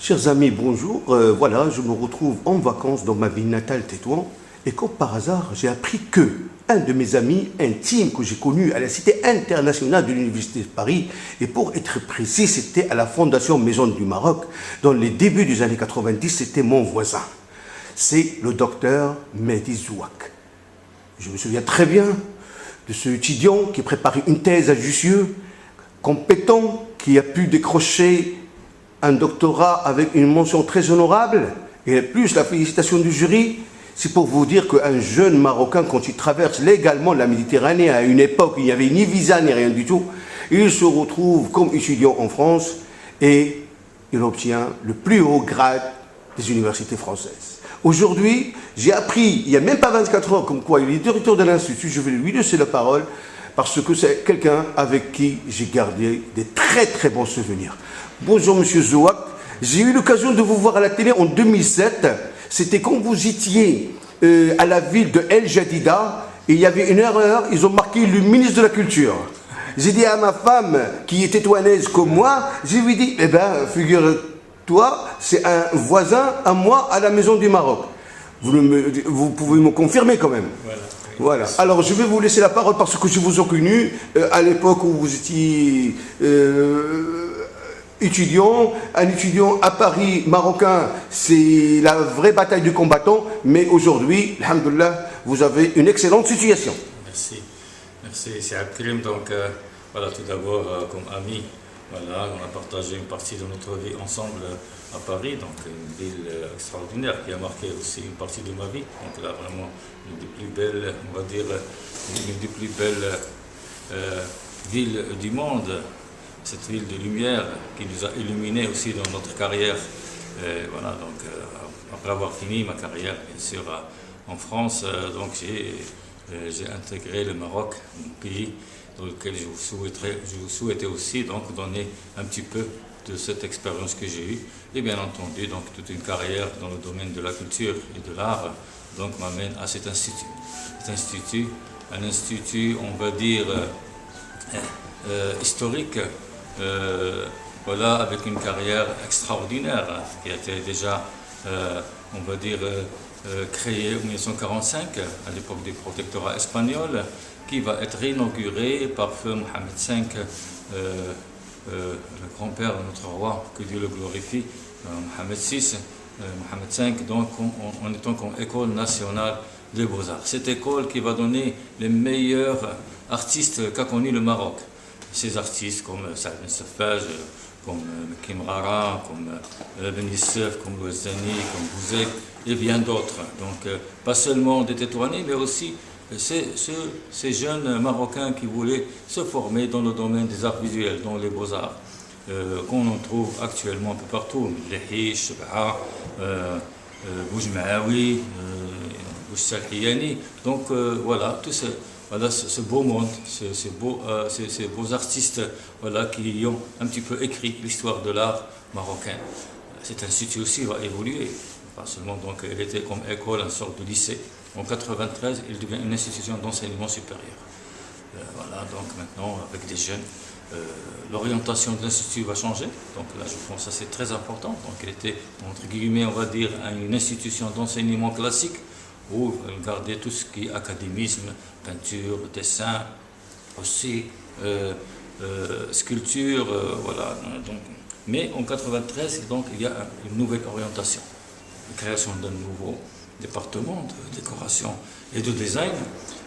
Chers amis, bonjour. Voilà, je me retrouve en vacances dans ma ville natale Tétouan. Et comme par hasard, j'ai appris que un de mes amis intimes que j'ai connu à la Cité internationale de l'Université de Paris, et pour être précis, c'était à la Fondation Maison du Maroc, dans les débuts des années 90, c'était mon voisin. C'est le docteur Mehdi Zouak. Je me souviens très bien de ce étudiant qui préparait une thèse à Jussieu, compétent, qui a pu décrocher un doctorat avec une mention très honorable, et plus la félicitation du jury. C'est pour vous dire qu'un jeune Marocain, quand il traverse légalement la Méditerranée, à une époque où il n'y avait ni visa ni rien du tout, il se retrouve comme étudiant en France et il obtient le plus haut grade des universités françaises. Aujourd'hui, j'ai appris, il n'y a même pas 24 heures, comme quoi il est directeur de l'Institut. Je vais lui laisser la parole parce que c'est quelqu'un avec qui j'ai gardé des très très bons souvenirs. Bonjour Monsieur Zouak, j'ai eu l'occasion de vous voir à la télé en 2007. C'était quand vous étiez à la ville de El Jadida et il y avait une erreur, ils ont marqué le ministre de la Culture. J'ai dit à ma femme, qui est tétouanaise comme moi, je lui ai dit, eh bien, figure-toi, c'est un voisin à moi à la Maison du Maroc. Vous pouvez me confirmer quand même. Voilà. Alors, je vais vous laisser la parole parce que je vous ai connu à l'époque où vous étiez étudiant. Un étudiant à Paris, marocain, c'est la vraie bataille du combattant. Mais aujourd'hui, alhamdoulilah, vous avez une excellente situation. Merci. Merci, c'est Abkrim. Donc, voilà, tout d'abord, comme ami, voilà, on a partagé une partie de notre vie ensemble à Paris, donc une ville extraordinaire qui a marqué aussi une partie de ma vie. Donc là, vraiment, une des plus belles, on va dire, une des plus belles villes du monde. Cette ville de lumière qui nous a illuminés aussi dans notre carrière. Voilà, donc après avoir fini ma carrière, bien sûr, en France, donc j'ai intégré le Maroc, mon pays, dans lequel je vous souhaitais aussi donc donner un petit peu de cette expérience que j'ai eue. Et bien entendu, donc toute une carrière dans le domaine de la culture et de l'art, donc m'amène à cet institut. Cet institut, un institut, on va dire, historique, voilà, avec une carrière extraordinaire qui a été déjà, on va dire, créée en 1945 à l'époque du protectorat espagnol, qui va être inauguré par feu Mohamed V, le grand-père de notre roi, que Dieu le glorifie, Mohamed VI, Mohamed V, donc en étant comme école nationale des beaux-arts. Cette école qui va donner les meilleurs artistes qu'a connu le Maroc. Ces artistes comme Saad Ben Saffage, comme Kim Rara, comme Ben Youssef, comme Louezani, comme Bouzek et bien d'autres. Donc pas seulement des Tétouanais, mais aussi ces jeunes Marocains qui voulaient se former dans le domaine des arts visuels, dans les beaux-arts, qu'on en trouve actuellement un peu partout. Lehish, Shebaa, Boujmaoui, Bouchsalhiyani. Donc voilà, tout voilà, ce beau monde, ces beaux artistes, voilà, qui ont un petit peu écrit l'histoire de l'art marocain. Cet institut aussi va évoluer, pas seulement, donc il était comme école, une sorte de lycée. En 1993, il devient une institution d'enseignement supérieur. Voilà, donc maintenant, avec des jeunes, l'orientation de l'institut va changer. Donc là, je pense que c'est très important. Donc il était, entre guillemets, on va dire, une institution d'enseignement classique, où garder tout ce qui est académisme, peinture, dessin, aussi sculpture, voilà. Donc, mais en 1993, donc, il y a une nouvelle orientation, la création d'un nouveau département de décoration et de design.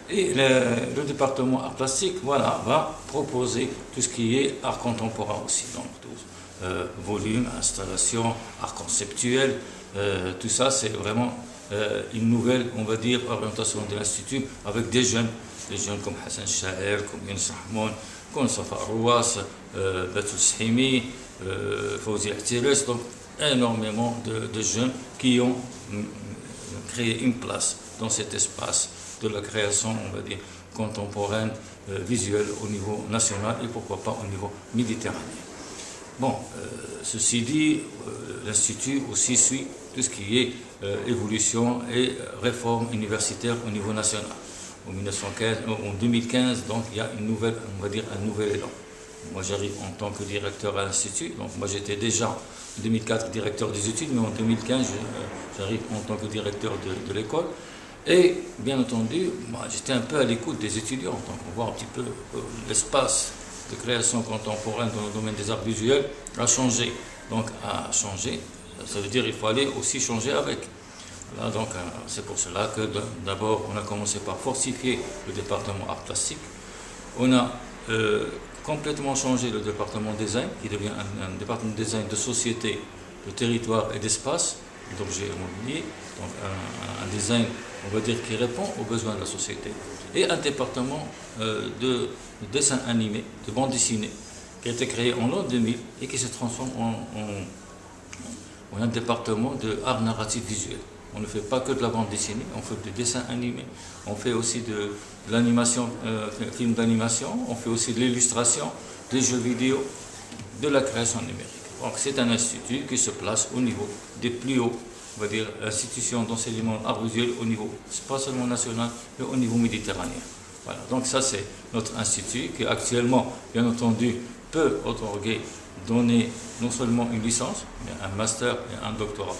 Et le département art plastique, voilà, va proposer tout ce qui est art contemporain aussi, donc tout, volume, installation, art conceptuel, tout ça, c'est vraiment une nouvelle, on va dire, orientation de l'Institut avec des jeunes comme Hassan Chaher, comme Younes Rahmoun, comme Safa Rouas, Batou Shimi, Fawzi Ahtires, donc énormément de jeunes qui ont créé une place dans cet espace de la création, on va dire, contemporaine, visuelle au niveau national et pourquoi pas au niveau méditerranéen. Bon, ceci dit, l'Institut aussi suit tout ce qui est évolution et réforme universitaire au niveau national. En 2015, donc, il y a une nouvelle, on va dire, un nouvel élan. Moi, j'arrive en tant que directeur à l'Institut. Donc, moi, j'étais déjà en 2004 directeur des études, mais en 2015, j'arrive en tant que directeur de l'école. Et, bien entendu, moi, j'étais un peu à l'écoute des étudiants. Donc, on voit un petit peu l'espace de création contemporaine dans le domaine des arts visuels a changé. Donc, à changer, ça veut dire qu'il faut aller aussi changer avec. Voilà, donc, c'est pour cela que d'abord, on a commencé par fortifier le département art plastique. On a complètement changé le département design, qui devient un département de design de société, de territoire et d'espace, d'objets immobiliers. Donc, un design, on va dire, qui répond aux besoins de la société. Et un département de dessin animé, de bande dessinée, qui a été créé en l'an 2000 et qui se transforme en un département de art narratif visuel. On ne fait pas que de la bande dessinée, on fait du dessin animé, on fait aussi de l'animation, film d'animation, on fait aussi de l'illustration, des jeux vidéo, de la création numérique. Donc c'est un institut qui se place au niveau des plus hauts, on va dire, institutions d'enseignement art visuel au niveau, pas seulement national, mais au niveau méditerranéen. Voilà, donc ça c'est notre institut qui actuellement, bien entendu, peut donner non seulement une licence, mais un master et un doctorat.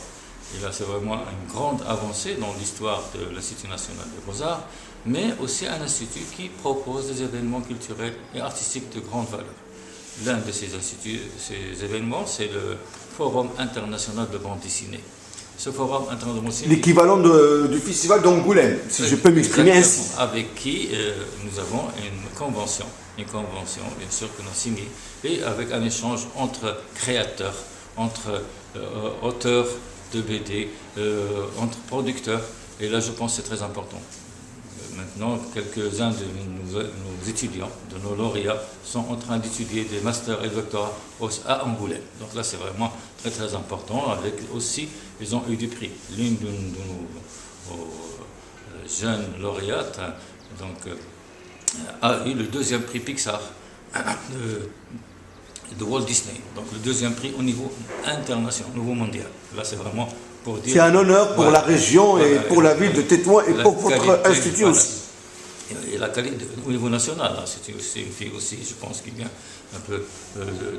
Et là, c'est vraiment une grande avancée dans l'histoire de l'Institut national des beaux-arts, mais aussi un institut qui propose des événements culturels et artistiques de grande valeur. L'un de ces événements, c'est le Forum international de bande dessinée. Ce Forum international de bande dessinée... L'équivalent du festival d'Angoulême, si je peux m'exprimer ainsi. Avec qui nous avons une convention, bien sûr, que nous avons signée, et avec un échange entre créateurs, entre auteurs de BD, entre producteurs, et là je pense que c'est très important. Maintenant, quelques-uns de nos étudiants, de nos lauréats, sont en train d'étudier des masters et doctorats à Angoulême. Donc là c'est vraiment très très important, avec aussi, ils ont eu du prix. L'une de nos jeunes lauréates donc, a eu le deuxième prix Pixar de Walt Disney, donc le deuxième prix au niveau international, au niveau mondial. Là, c'est vraiment pour dire... C'est un honneur pour la région et pour la ville de Tétouan et pour votre institut aussi. Et la qualité au niveau national, c'est aussi une fille aussi, je pense, qui vient un peu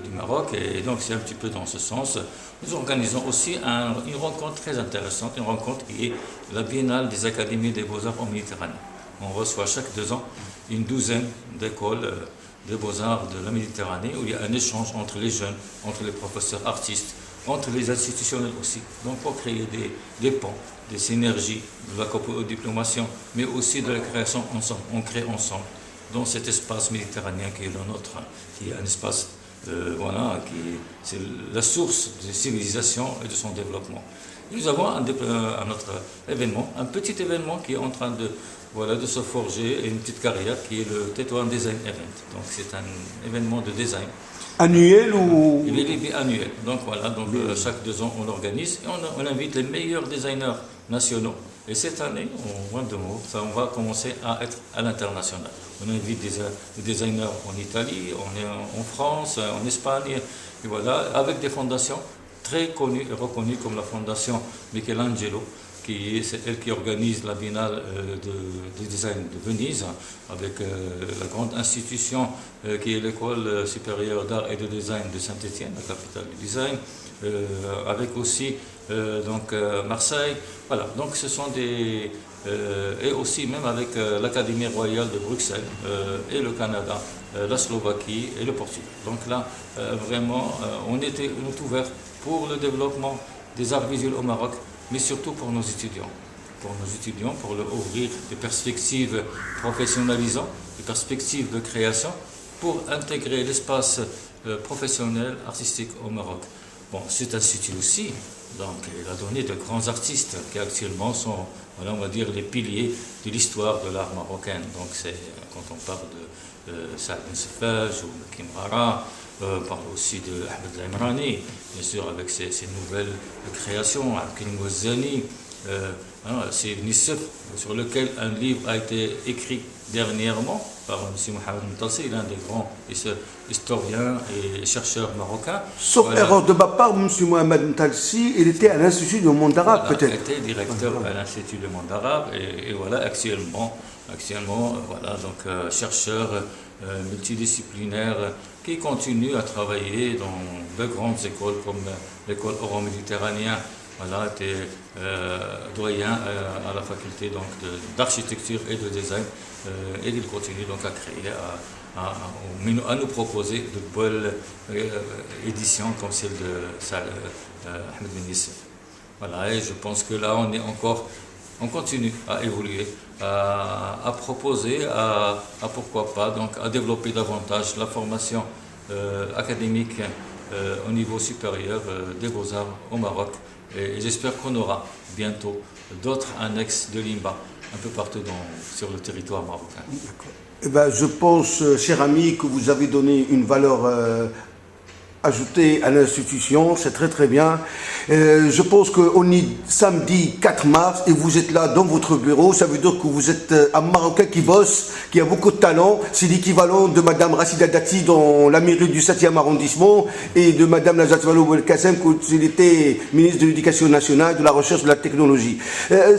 du Maroc, et donc c'est un petit peu dans ce sens. Nous organisons aussi une rencontre très intéressante, une rencontre qui est la Biennale des Académies des Beaux-Arts en Méditerranée. On reçoit chaque 2 ans une douzaine d'écoles de beaux-arts de la Méditerranée, où il y a un échange entre les jeunes, entre les professeurs artistes, entre les institutionnels aussi. Donc pour créer des ponts, des synergies, de la codiplomatie, mais aussi de la création ensemble. On crée ensemble dans cet espace méditerranéen qui est le nôtre, qui est un espace, c'est la source de civilisation et de son développement. Et nous avons un autre événement, un petit événement qui est en train de se forger, une petite carrière qui est le Tétouan Design Event. Donc c'est un événement de design. Annuel ou... Il est annuel. Donc voilà, donc, chaque 2 ans on l'organise et on invite les meilleurs designers nationaux. Et cette année, au mois de mai, on va commencer à être à l'international. On invite des designers en Italie, en France, en Espagne, et voilà, avec des fondations très connues et reconnues comme la fondation Michelangelo, c'est elle qui organise la Biennale de design de Venise, avec la grande institution qui est l'École supérieure d'art et de design de Saint-Étienne, la capitale du design, avec aussi Marseille. Voilà, donc ce sont des... et aussi même avec l'Académie royale de Bruxelles et le Canada, la Slovaquie et le Portugal. Donc là, vraiment, on est ouvert pour le développement des arts visuels au Maroc, mais surtout pour nos étudiants. Pour leur ouvrir des perspectives professionnalisantes, des perspectives de création, pour intégrer l'espace professionnel, artistique au Maroc. Bon, cet institut aussi, donc, il a donné de grands artistes qui actuellement sont, voilà, on va dire, les piliers de l'histoire de l'art marocain. Donc, quand on parle de Saad Ben Sefaj ou de Kimrara, on parle aussi de Ahmed Lamrani, bien sûr, avec ses nouvelles créations, Abdelkrim Ouazzani, c'est Nissef, sur lequel un livre a été écrit dernièrement par M. Mohamed Moutassi, l'un des grands historiens et chercheurs marocains. Sauf erreur de ma part, M. Mohamed Moutassi, il était à l'Institut du monde arabe, peut-être. Il était directeur à l'Institut du monde arabe, et voilà, actuellement, voilà, donc chercheur multidisciplinaire qui continue à travailler dans de grandes écoles comme l'école euro-méditerranéenne. Voilà, était doyen à la faculté d'architecture et de design, et il continue donc à créer, à nous proposer de belles éditions comme celle de Ahmed Ben Youssef. Voilà, et je pense que là on continue à évoluer, à proposer, à pourquoi pas, donc à développer davantage la formation académique au niveau supérieur des beaux-arts au Maroc. Et j'espère qu'on aura bientôt d'autres annexes de l'IMBA un peu partout sur le territoire marocain. Eh ben, je pense, cher ami, que vous avez donné une valeur ajoutée à l'institution, c'est très très bien. Je pense qu'on est samedi 4 mars et vous êtes là dans votre bureau, ça veut dire que vous êtes un Marocain qui bosse, qui a beaucoup de talent. C'est l'équivalent de Madame Racida Dati dans la mairie du 7e arrondissement et de Madame Najat Vallaud-Belkacem quand il était ministre de l'Éducation nationale, de la Recherche et de la Technologie.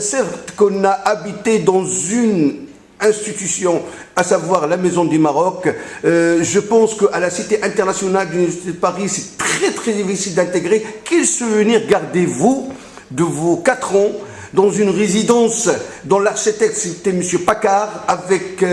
Certes qu'on a habité dans une institution, à savoir la Maison du Maroc. Je pense qu'à la Cité internationale de l'Université de Paris, c'est très très difficile d'intégrer. Quel souvenir gardez-vous de vos 4 ans dans une résidence dont l'architecte c'était M. Paccard, avec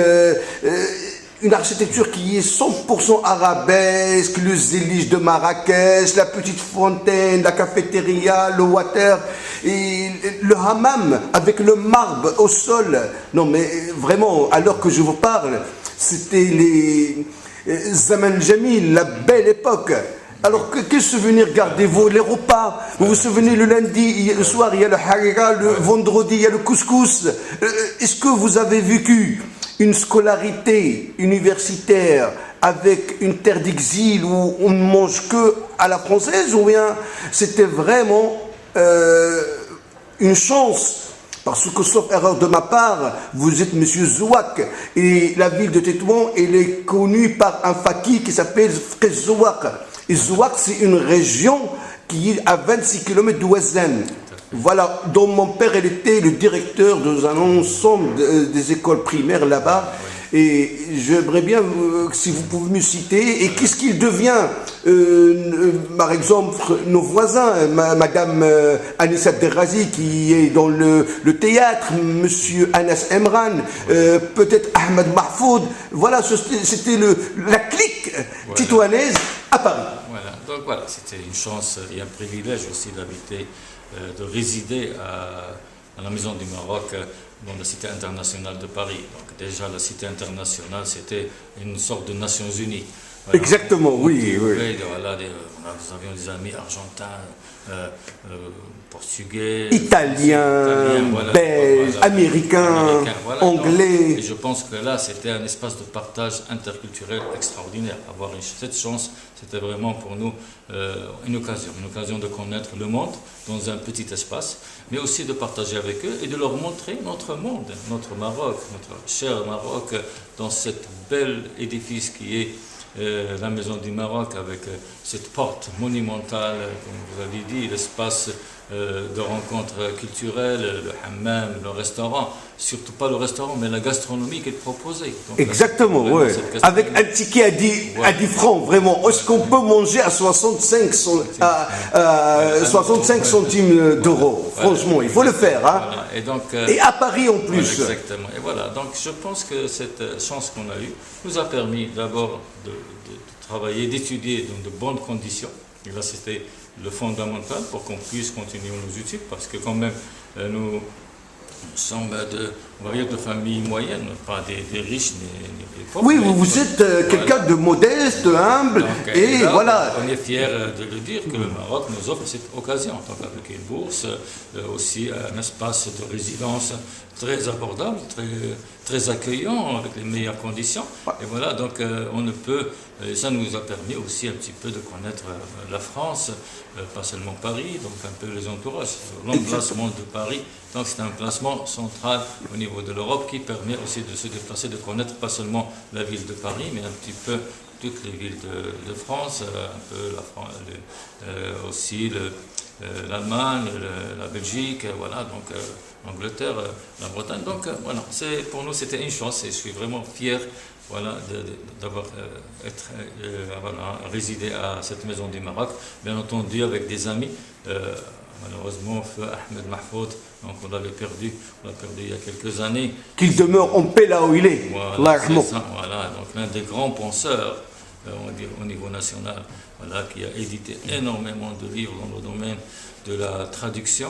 une architecture qui est 100% arabesque, le zélige de Marrakech, la petite fontaine, la cafétéria, le water, et le hammam avec le marbre au sol. Non mais vraiment, alors que je vous parle, c'était les Zaman Jamil, la belle époque. Alors, quel souvenir gardez-vous? Les repas, vous vous souvenez, le lundi, le soir, il y a le harira, le vendredi, il y a le couscous. Est-ce que vous avez vécu une scolarité universitaire avec une terre d'exil où on ne mange que à la française, ou bien c'était vraiment une chance? Parce que, sauf erreur de ma part, vous êtes Monsieur Zouak, et la ville de Tétouan, elle est connue par un fakir qui s'appelle Zouak. Et Zouak, c'est une région qui est à 26 km d'Ouazan. Voilà, dont mon père, il était le directeur d'un ensemble des écoles primaires là-bas. Et j'aimerais bien, si vous pouvez me citer, et qu'est-ce qu'il devient, par exemple, nos voisins, Madame Anissa Derrazi, qui est dans le théâtre, Monsieur Anas Emran, peut-être Ahmed Mahfoud. Voilà, c'était la clique tétouanaise à Paris. Voilà, donc voilà, c'était une chance et un privilège aussi d'habiter, de résider à la Maison du Maroc, dans la Cité internationale de Paris. Donc déjà, la Cité internationale, c'était une sorte de Nations Unies. Voilà. Exactement, oui. Voilà, nous avions des amis argentins, portugais, italiens, voilà, belges, américains, anglais. Et je pense que là, c'était un espace de partage interculturel extraordinaire. Avoir cette chance, c'était vraiment pour nous une occasion de connaître le monde dans un petit espace, mais aussi de partager avec eux et de leur montrer notre monde, notre Maroc, notre cher Maroc, dans cet bel édifice qui est la Maison du Maroc, avec cette porte monumentale, comme vous avez dit, l'espace de rencontres culturelles, le hammam, le restaurant, surtout pas le restaurant, mais la gastronomie qu'il proposait. Donc, exactement, oui. Avec un ticket à 10 francs, vraiment. Est-ce qu'on peut manger à 65 centimes d'euros? Franchement, il faut le faire. Hein. Voilà. Et, donc, et à Paris en plus. Exactement. Et voilà, donc je pense que cette chance qu'on a eue nous a permis d'abord de travailler, d'étudier dans de bonnes conditions. Et là, c'était le fondamental pour qu'on puisse continuer nos études, parce que quand même, nous sommes on va dire de familles moyennes, pas des riches ni des pauvres. Oui, vous êtes quelqu'un de modeste, humble, donc, et là, voilà. On est fiers de le dire que le Maroc nous offre cette occasion, donc avec une bourse, aussi un espace de résidence très abordable, très accueillant, avec les meilleures conditions. Et voilà, donc on ne peut, ça nous a permis aussi un petit peu de connaître la France, pas seulement Paris, donc un peu les entourages. L'emplacement de Paris, donc c'est un emplacement central au niveau de l'Europe qui permet aussi de se déplacer, de connaître pas seulement la ville de Paris, mais un petit peu toutes les villes de France, un peu aussi l'Allemagne, la Belgique, voilà, donc l'Angleterre, la Bretagne. Donc voilà, pour nous c'était une chance et je suis vraiment fier voilà, d'avoir voilà, résidé à cette maison du Maroc, bien entendu avec des amis. Malheureusement, feu Ahmed Mahfoud, donc on l'a perdu il y a quelques années. Qu'il demeure en paix là où il est. Voilà, c'est ça, voilà, donc l'un des grands penseurs on va dire, au niveau national, voilà, qui a édité énormément de livres dans le domaine de la traduction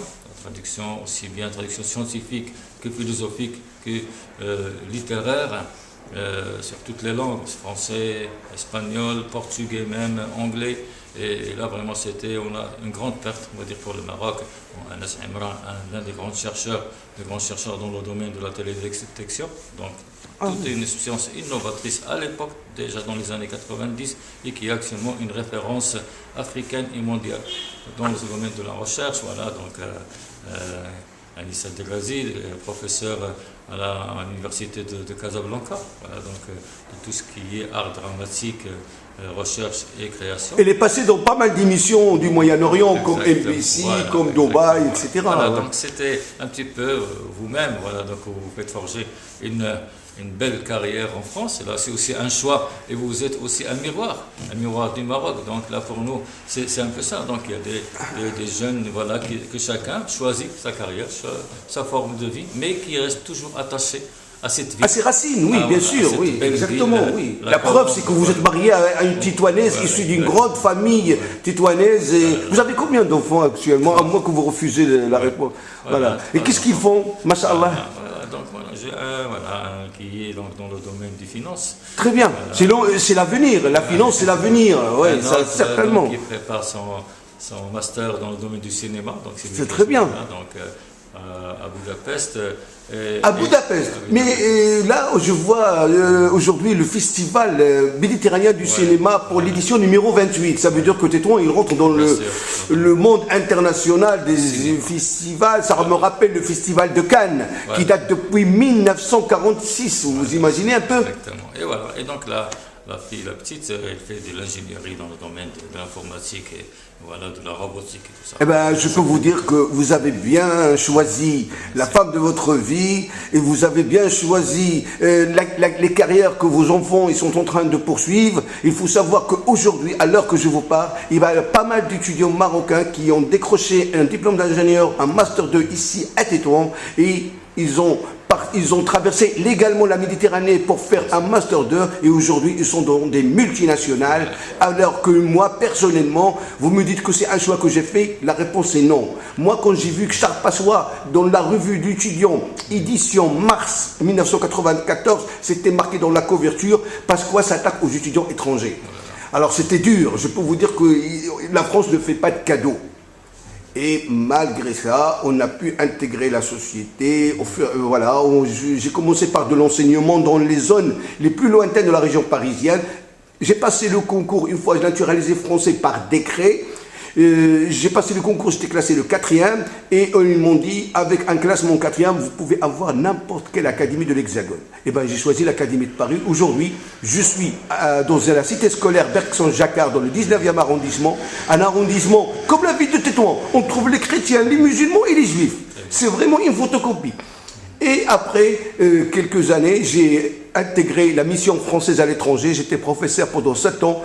aussi bien traduction scientifique que philosophique que littéraire, sur toutes les langues, français, espagnol, portugais même, anglais. Et là, vraiment, on a une grande perte, on va dire, pour le Maroc. Anas Imran, l'un des grands chercheurs dans le domaine de la télédétection. Donc, toute une science innovatrice à l'époque, déjà dans les années 90, et qui est actuellement une référence africaine et mondiale dans le domaine de la recherche. Voilà, donc, Anissa Degazi, professeur à l'université de Casablanca, voilà, donc de tout ce qui est art dramatique, recherche et création. Elle est passée dans pas mal d'émissions du Moyen-Orient, comme MBC, voilà, comme Dubaï, etc. Voilà, donc c'était un petit peu vous-même, voilà, donc vous faites forger une belle carrière en France. Et là, c'est aussi un choix, et vous êtes aussi un miroir du Maroc. Donc là, pour nous, c'est un peu ça. Donc il y a des jeunes, voilà, que chacun choisit sa carrière, sa forme de vie, mais qui reste toujours attaché à cette vie. À ses racines, oui, bien sûr, oui, exactement, oui. La preuve, c'est que vous êtes marié à une Tétouanaise issue d'une grande famille tétouanaise. Et vous avez combien d'enfants actuellement, à moins que vous refusez la réponse? Voilà. Et qu'est-ce qu'ils font, Masha'Allah? Donc voilà, j'ai un qui est dans le domaine des finances. Très bien, c'est l'avenir, la finance c'est l'avenir, ouais, ça, certainement. Qui prépare son master dans le domaine du cinéma. C'est très bien. Donc, à Budapest. À Budapest. Mais là, je vois aujourd'hui le festival méditerranéen du cinéma pour l'édition numéro 28. Ça veut dire que Tétouan, il rentre dans le monde international des festivals. Ça me rappelle le festival de Cannes, qui date depuis 1946. Vous imaginez un peu? Exactement. Et voilà. Et donc là, la petite, elle fait de l'ingénierie dans le domaine de l'informatique et voilà, de la robotique et tout ça. Eh ben, je peux vous dire que vous avez bien choisi la femme de votre vie et vous avez bien choisi les carrières que vos enfants ils sont en train de poursuivre. Il faut savoir qu'aujourd'hui, à l'heure que je vous parle, il y a pas mal d'étudiants marocains qui ont décroché un diplôme d'ingénieur, un master 2 ici à Tétouan et ils ont traversé légalement la Méditerranée pour faire un Master 2 et aujourd'hui ils sont dans des multinationales alors que moi personnellement, vous me dites que c'est un choix que j'ai fait, la réponse est non. Moi quand j'ai vu que Charles Passois dans la revue d'étudiants, édition mars 1994, c'était marqué dans la couverture, Passois s'attaque aux étudiants étrangers. Alors c'était dur, je peux vous dire que la France ne fait pas de cadeaux. Et malgré ça, on a pu intégrer la société. Voilà, j'ai commencé par de l'enseignement dans les zones les plus lointaines de la région parisienne. J'ai passé le concours, une fois naturalisé français par décret. J'ai passé le concours, j'étais classé le 4e. Et ils m'ont dit, avec un classement 4e, vous pouvez avoir n'importe quelle académie de l'Hexagone. Et bien j'ai choisi l'Académie de Paris. Aujourd'hui, je suis dans la cité scolaire Bergson-Jacquard, dans le 19e arrondissement. Un arrondissement comme la ville de Tétouan. On trouve les chrétiens, les musulmans et les juifs. C'est vraiment une photocopie. Et après quelques années, j'ai intégré la mission française à l'étranger. J'étais professeur pendant 7 ans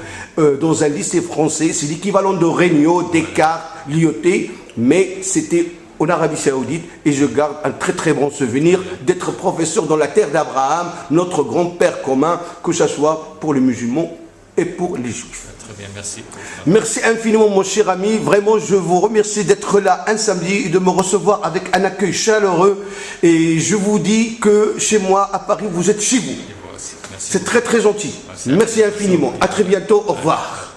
dans un lycée français. C'est l'équivalent de Regnault, Descartes, Lyoté, mais c'était en Arabie Saoudite. Et je garde un très très bon souvenir d'être professeur dans la terre d'Abraham, notre grand-père commun, que ce soit pour les musulmans et pour les juifs. Très bien, merci. Merci infiniment mon cher ami, vraiment je vous remercie d'être là un samedi et de me recevoir avec un accueil chaleureux et je vous dis que chez moi à Paris vous êtes chez vous. C'est très très gentil. Merci infiniment, à très bientôt, au revoir.